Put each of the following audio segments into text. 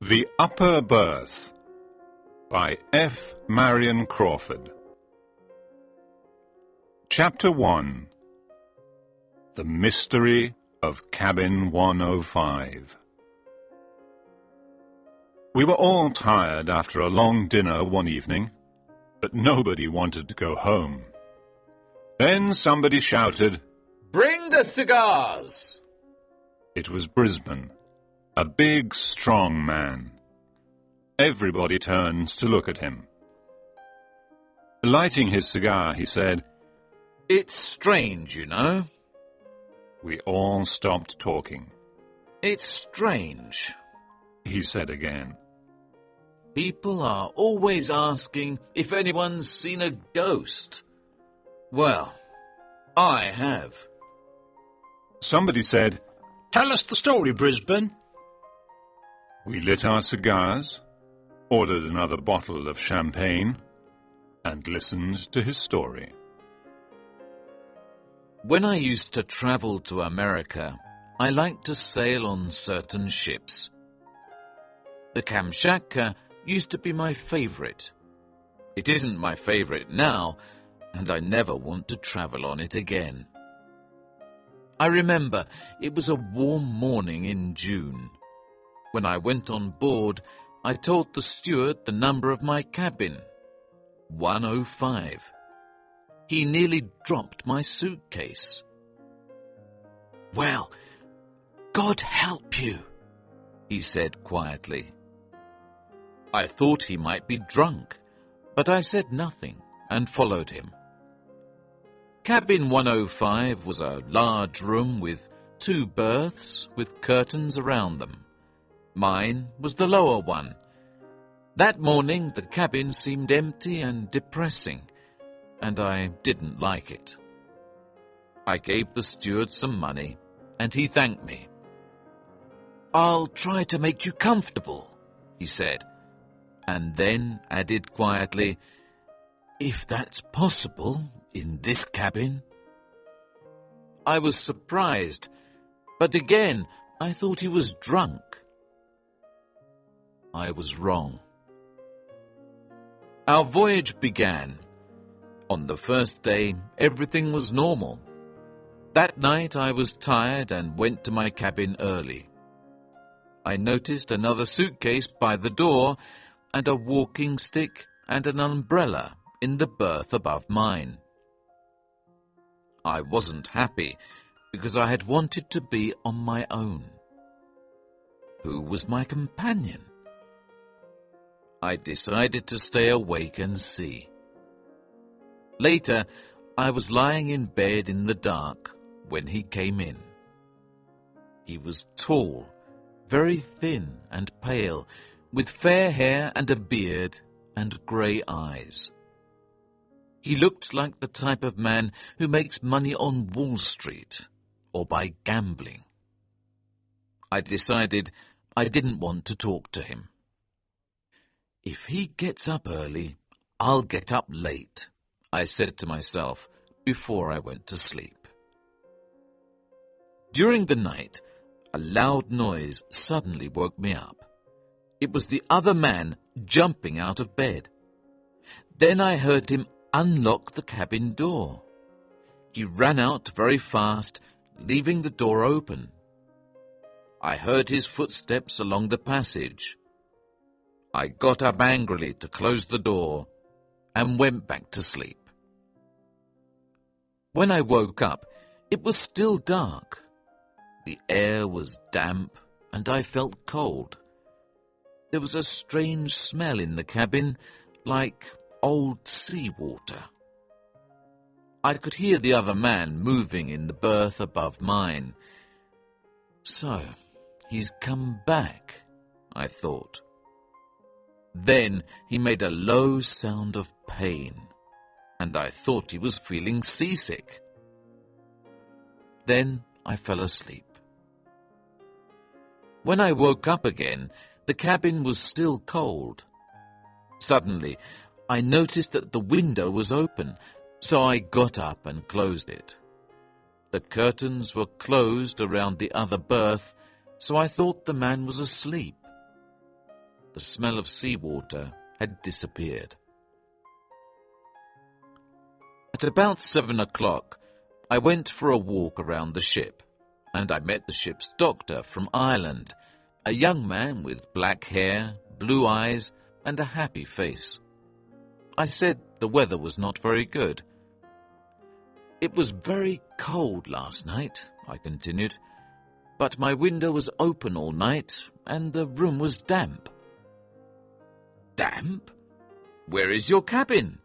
The Upper Berth by F. Marion Crawford. Chapter 1. The Mystery of Cabin 105. We were all tired after a long dinner one evening, but nobody wanted to go home. Then somebody shouted, "Bring the cigars!" It was Brisbane, a big, strong man. Everybody turned to look at him. Lighting his cigar, he said, "It's strange, you know. We all stopped talking. It's strange. He said again. People are always asking if anyone's seen a ghost. Well, I have." Somebody said, "Tell us the story, Brisbane." We lit our cigars, ordered another bottle of champagne, and listened to his story. When I used to travel to America, I liked to sail on certain ships. The Kamchatka used to be my favorite. It isn't my favorite now, and I never want to travel on it again. I remember it was a warm morning in June. When I went on board, I told the steward the number of my cabin, 105. He nearly dropped my suitcase. "Well, God help you," he said quietly. I thought he might be drunk, but I said nothing and followed him. Cabin 105 was a large room with 2 berths with curtains around them. Mine was the lower one. That morning the cabin seemed empty and depressing, and I didn't like it. I gave the steward some money, and he thanked me. "I'll try to make you comfortable," he said, and then added quietly, "if that's possible in this cabin." I was surprised, but again I thought he was drunk. I was wrong. Our voyage began. On the first day, everything was normal. That night I was tired and went to my cabin early. I noticed another suitcase by the door and a walking stick and an umbrella in the berth above mine. I wasn't happy because I had wanted to be on my own. Who was my companion? I decided to stay awake and see. Later, I was lying in bed in the dark when he came in. He was tall, very thin and pale, with fair hair and a beard and grey eyes. He looked like the type of man who makes money on Wall Street or by gambling. I decided I didn't want to talk to him. If he gets up early, I'll get up late, I said to myself before I went to sleep. During the night, a loud noise suddenly woke me up. It was the other man jumping out of bed. Then I heard him unlock the cabin door. He ran out very fast, leaving the door open. I heard his footsteps along the passage. I got up angrily to close the door and went back to sleep. When I woke up, it was still dark. The air was damp and I felt cold. There was a strange smell in the cabin, like old seawater. I could hear the other man moving in the berth above mine. So, he's come back, I thought. Then he made a low sound of pain, and I thought he was feeling seasick. Then I fell asleep. When I woke up again, the cabin was still cold. Suddenly, I noticed that the window was open, so I got up and closed it. The curtains were closed around the other berth, so I thought the man was asleep. the smell of seawater had disappeared. At about 7 o'clock, I went for a walk around the ship, and I met the ship's doctor from Ireland, a young man with black hair, blue eyes, and a happy face. I said the weather was not very good. "It was very cold last night," I continued, "but my window was open all night, and the room was damp." "Damp? Where is your cabin?"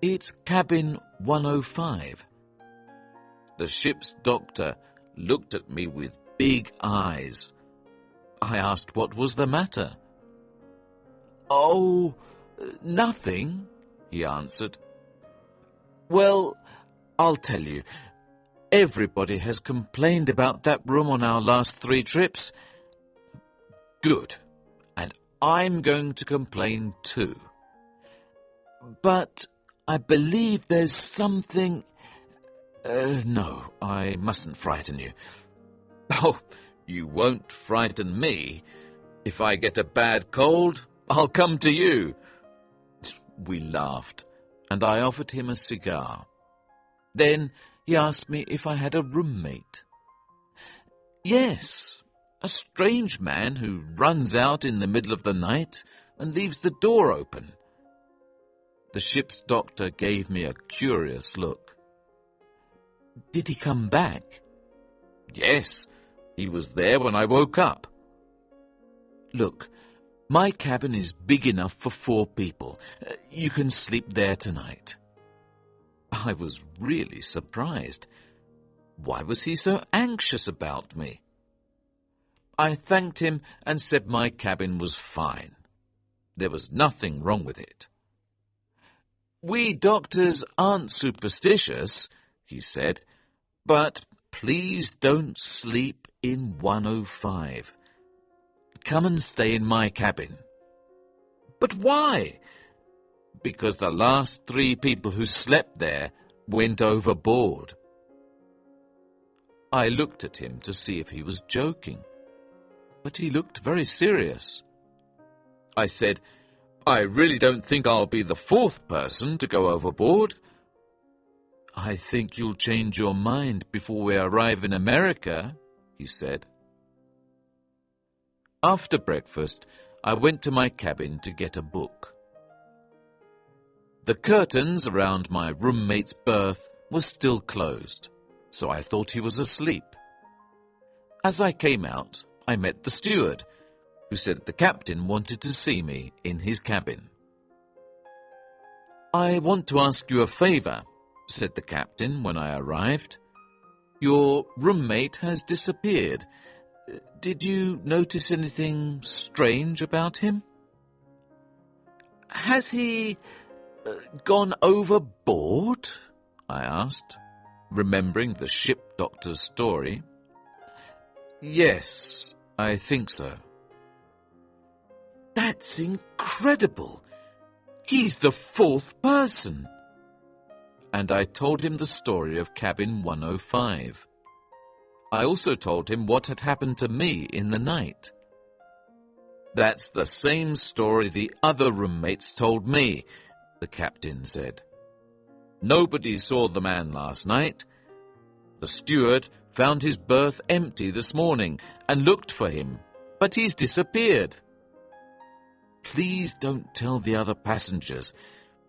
"It's cabin 105. The ship's doctor looked at me with big eyes. I asked what was the matter. "Oh, nothing," he answered. "Well, I'll tell you. Everybody has complained about that room on our last 3 trips." "Good. And I'm going to complain too. But I believe there's something... no, I mustn't frighten you." "Oh, you won't frighten me. If I get a bad cold, I'll come to you." We laughed, and I offered him a cigar. Then he asked me if I had a roommate. "Yes, a strange man who runs out in the middle of the night and leaves the door open." The ship's doctor gave me a curious look. "Did he come back?" "Yes, he was there when I woke up." "Look, my cabin is big enough for 4 people. You can sleep there tonight." I was really surprised. Why was he so anxious about me? I thanked him and said my cabin was fine. There was nothing wrong with it. "We doctors aren't superstitious," he said, "but please don't sleep in 105. Come and stay in my cabin." "But why?" "Because the last 3 people who slept there went overboard." I looked at him to see if he was joking, but he looked very serious. I said, "I really don't think I'll be the 4th person to go overboard." "I think you'll change your mind before we arrive in America," he said. After breakfast, I went to my cabin to get a book. The curtains around my roommate's berth were still closed, so I thought he was asleep. As I came out, I met the steward, who said the captain wanted to see me in his cabin. "I want to ask you a favor," said the captain when I arrived. "Your roommate has disappeared. Did you notice anything strange about him?" "Has he gone overboard?" I asked, remembering the ship doctor's story. "Yes, I think so." "That's incredible. He's the 4th person." And I told him the story of cabin 105. I also told him what had happened to me in the night. "That's the same story the other roommates told me," the captain said. "Nobody saw the man last night. The steward found his berth empty this morning and looked for him, but he's disappeared. Please don't tell the other passengers.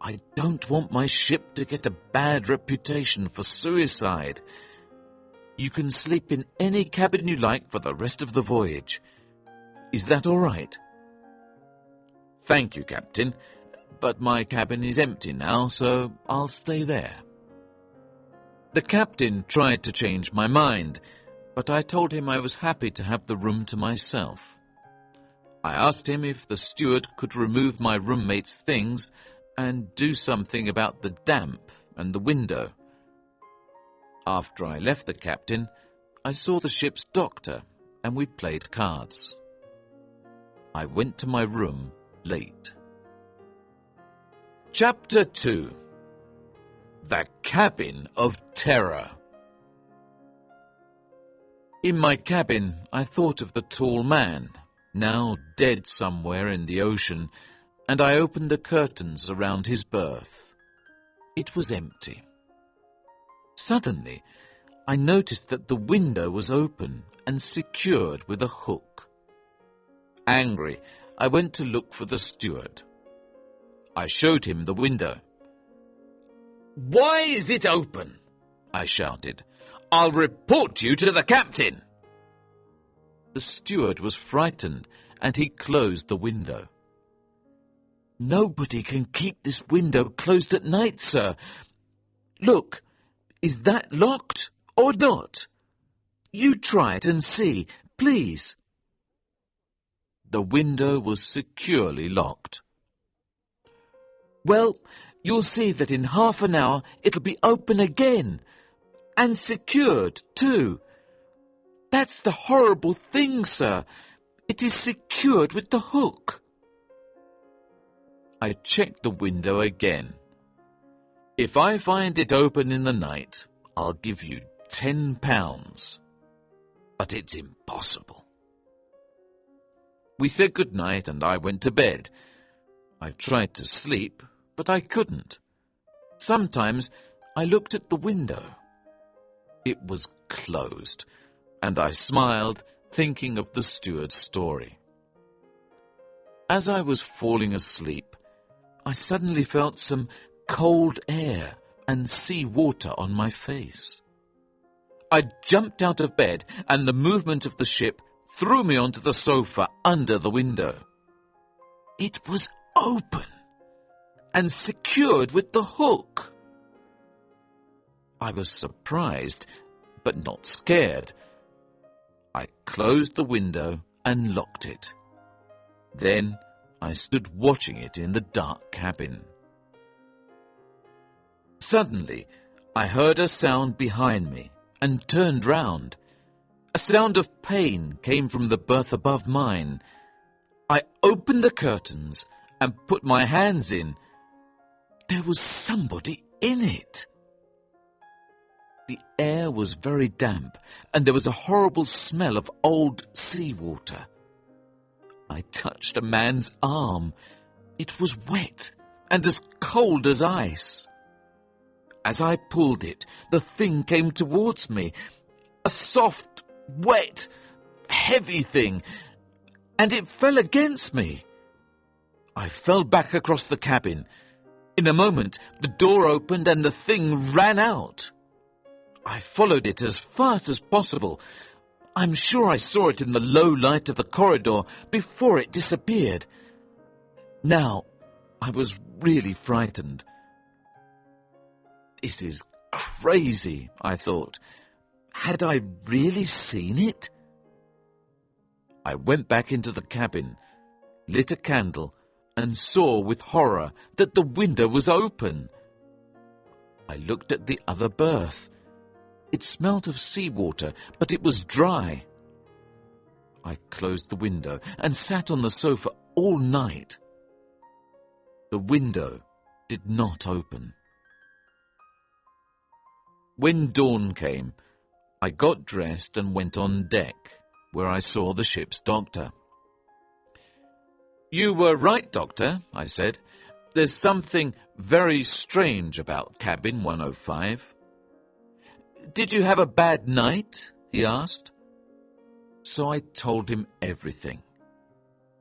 I don't want my ship to get a bad reputation for suicide. You can sleep in any cabin you like for the rest of the voyage. Is that all right?" "Thank you, Captain, but my cabin is empty now, so I'll stay there." The captain tried to change my mind, but I told him I was happy to have the room to myself. I asked him if the steward could remove my roommate's things and do something about the damp and the window. After I left the captain, I saw the ship's doctor, and we played cards. I went to my room late. Chapter 2. The Cabin of Terror. In my cabin, I thought of the tall man, now dead somewhere in the ocean, and I opened the curtains around his berth. It was empty. Suddenly, I noticed that the window was open and secured with a hook. Angry, I went to look for the steward. I showed him the window. "Why is it open?" I shouted. "I'll report you to the captain." The steward was frightened, and he closed the window. "Nobody can keep this window closed at night, sir. Look, is that locked or not? You try it and see, please." The window was securely locked. "Well, you'll see that in half an hour it'll be open again, and secured, too. That's the horrible thing, sir. It is secured with the hook." I checked the window again. "If I find it open in the night, I'll give you £10. But it's impossible." We said good night, and I went to bed. I tried to sleep, but I couldn't. Sometimes I looked at the window. It was closed, and I smiled, thinking of the steward's story. As I was falling asleep, I suddenly felt some cold air and sea water on my face. I jumped out of bed, and the movement of the ship threw me onto the sofa under the window. It was open and secured with the hook. I was surprised, but not scared. I closed the window and locked it. Then I stood watching it in the dark cabin. Suddenly, I heard a sound behind me and turned round. A sound of pain came from the berth above mine. I opened the curtains and put my hands in. There was somebody in it. The air was very damp, and there was a horrible smell of old seawater. I touched a man's arm. It was wet and as cold as ice. As I pulled it, the thing came towards me, a soft, wet, heavy thing, and it fell against me. I fell back across the cabin. In a moment, the door opened and the thing ran out. I followed it as fast as possible. I'm sure I saw it in the low light of the corridor before it disappeared. Now, I was really frightened. This is crazy, I thought. Had I really seen it? I went back into the cabin, lit a candle, and saw with horror that the window was open. I looked at the other berth. It smelt of seawater, but it was dry. I closed the window and sat on the sofa all night. The window did not open. When dawn came, I got dressed and went on deck, where I saw the ship's doctor. "You were right, Doctor," I said. "There's something very strange about cabin 105. "Did you have a bad night?" he asked. So I told him everything.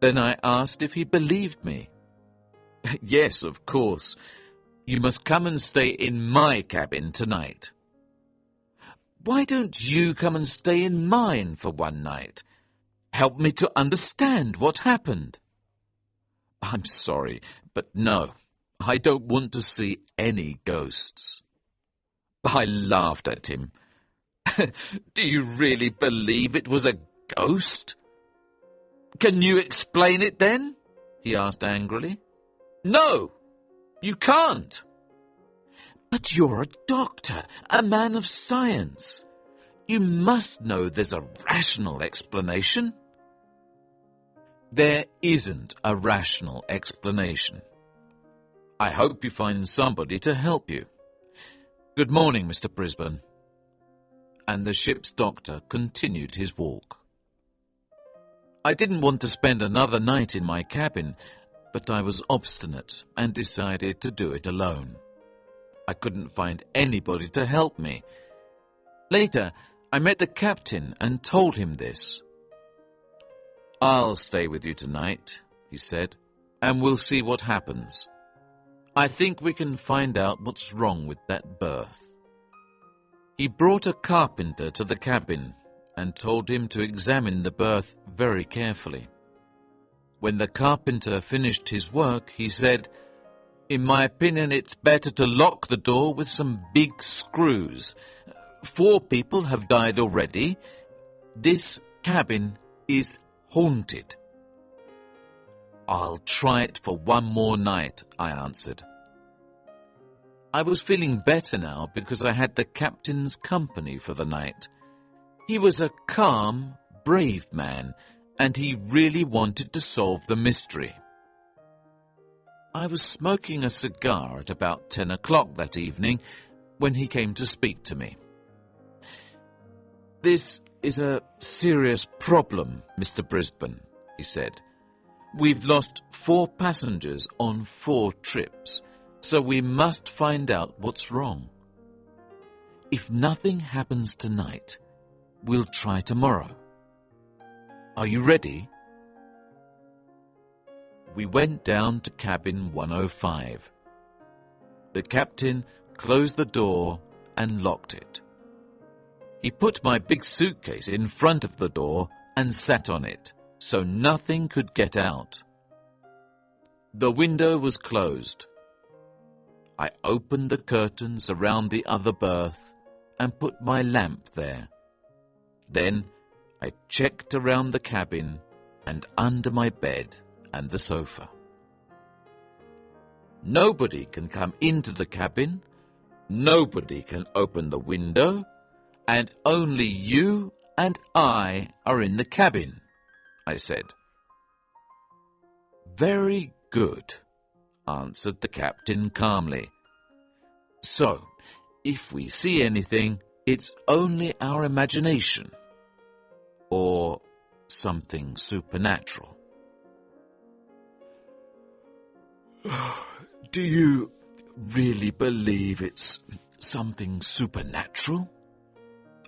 Then I asked if he believed me. "Yes, of course. You must come and stay in my cabin tonight." "Why don't you come and stay in mine for one night? Help me to understand what happened." "I'm sorry, but no, I don't want to see any ghosts." I laughed at him. "Do you really believe it was a ghost?" "Can you explain it then?" he asked angrily. "No, you can't." "But you're a doctor, a man of science. You must know there's a rational explanation." "There isn't a rational explanation. I hope you find somebody to help you. Good morning, Mr. Brisbane." And the ship's doctor continued his walk. I didn't want to spend another night in my cabin, but I was obstinate and decided to do it alone. I couldn't find anybody to help me. Later, I met the captain and told him this. "I'll stay with you tonight," he said, "and we'll see what happens. I think we can find out what's wrong with that berth." He brought a carpenter to the cabin and told him to examine the berth very carefully. When the carpenter finished his work, he said, "In my opinion, it's better to lock the door with some big screws. 4 people have died already. This cabin is haunted." "I'll try it for one more night," I answered. I was feeling better now because I had the captain's company for the night. He was a calm, brave man, and he really wanted to solve the mystery. I was smoking a cigar at about 10 o'clock that evening when he came to speak to me. "This is a serious problem, Mr. Brisbane," he said. "We've lost 4 passengers on 4 trips, so we must find out what's wrong. If nothing happens tonight, we'll try tomorrow. Are you ready?" We went down to cabin 105. The captain closed the door and locked it. He put my big suitcase in front of the door and sat on it, so nothing could get out. The window was closed. I opened the curtains around the other berth and put my lamp there. Then I checked around the cabin and under my bed and the sofa. Nobody can come into the cabin, nobody can open the window, and only you and I are in the cabin, I said. "Very good," answered the captain calmly. "So, if we see anything, it's only our imagination, or something supernatural." "Do you really believe it's something supernatural?"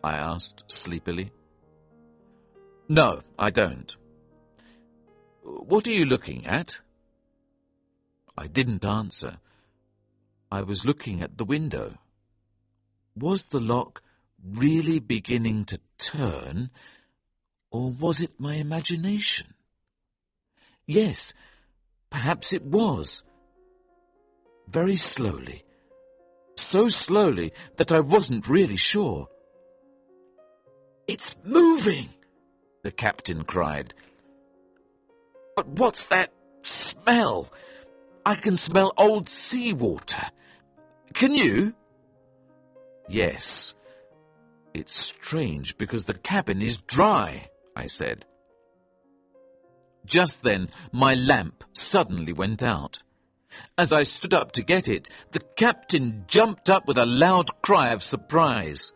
I asked sleepily. "No, I don't." "What are you looking at?" I didn't answer. I was looking at the window. Was the lock really beginning to turn, or was it my imagination? Yes, perhaps it was. Very slowly, so slowly that I wasn't really sure. "It's moving!" the captain cried. "But what's that smell? I can smell old seawater. Can you?" "Yes. It's strange because the cabin is dry," I said. Just then my lamp suddenly went out. As I stood up to get it, the captain jumped up with a loud cry of surprise.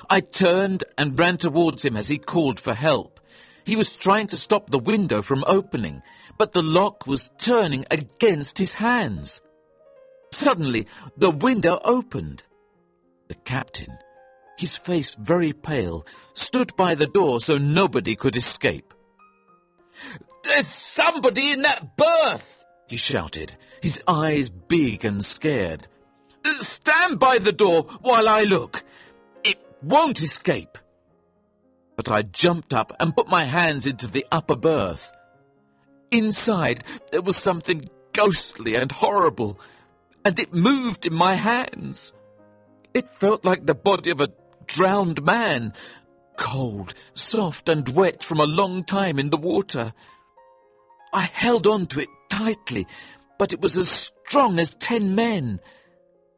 I turned and ran towards him as he called for help. He was trying to stop the window from opening, but the lock was turning against his hands. Suddenly, the window opened. The captain, his face very pale, stood by the door so nobody could escape. "There's somebody in that berth!" he shouted, his eyes big and scared. "Stand by the door while I look. It won't escape." But I jumped up and put my hands into the upper berth. Inside there was something ghostly and horrible, and it moved in my hands. It felt like the body of a drowned man, cold, soft and wet from a long time in the water. I held on to it tightly, but it was as strong as 10 men,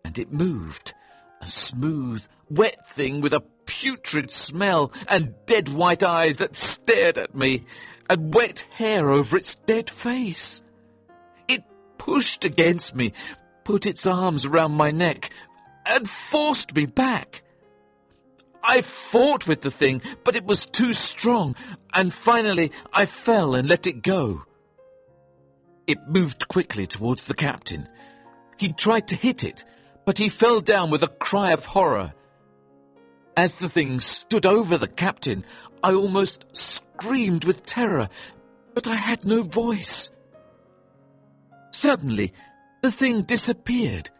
and it moved, a smooth, wet thing with a putrid smell and dead white eyes that stared at me, and wet hair over its dead face. It pushed against me, put its arms around my neck, and forced me back. I fought with the thing, but it was too strong, and finally I fell and let it go. It moved quickly towards the captain. He tried to hit it, but he fell down with a cry of horror. As the thing stood over the captain, I almost screamed with terror, but I had no voice. Suddenly, the thing disappeared.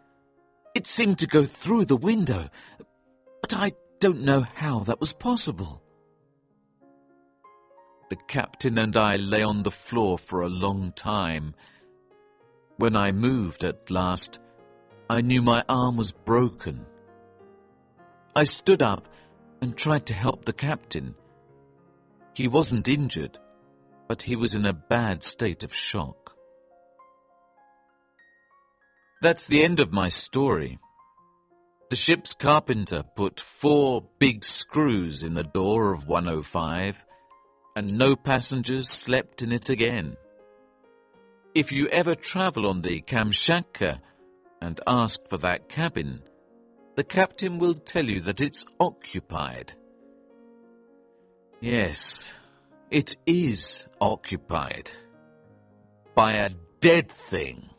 It seemed to go through the window, but I don't know how that was possible. The captain and I lay on the floor for a long time. When I moved at last, I knew my arm was broken. I stood up and tried to help the captain. He wasn't injured, but he was in a bad state of shock. That's the end of my story. The ship's carpenter put 4 big screws in the door of 105, and no passengers slept in it again. If you ever travel on the Kamchatka and ask for that cabin, the captain will tell you that it's occupied. Yes, it is occupied by a dead thing.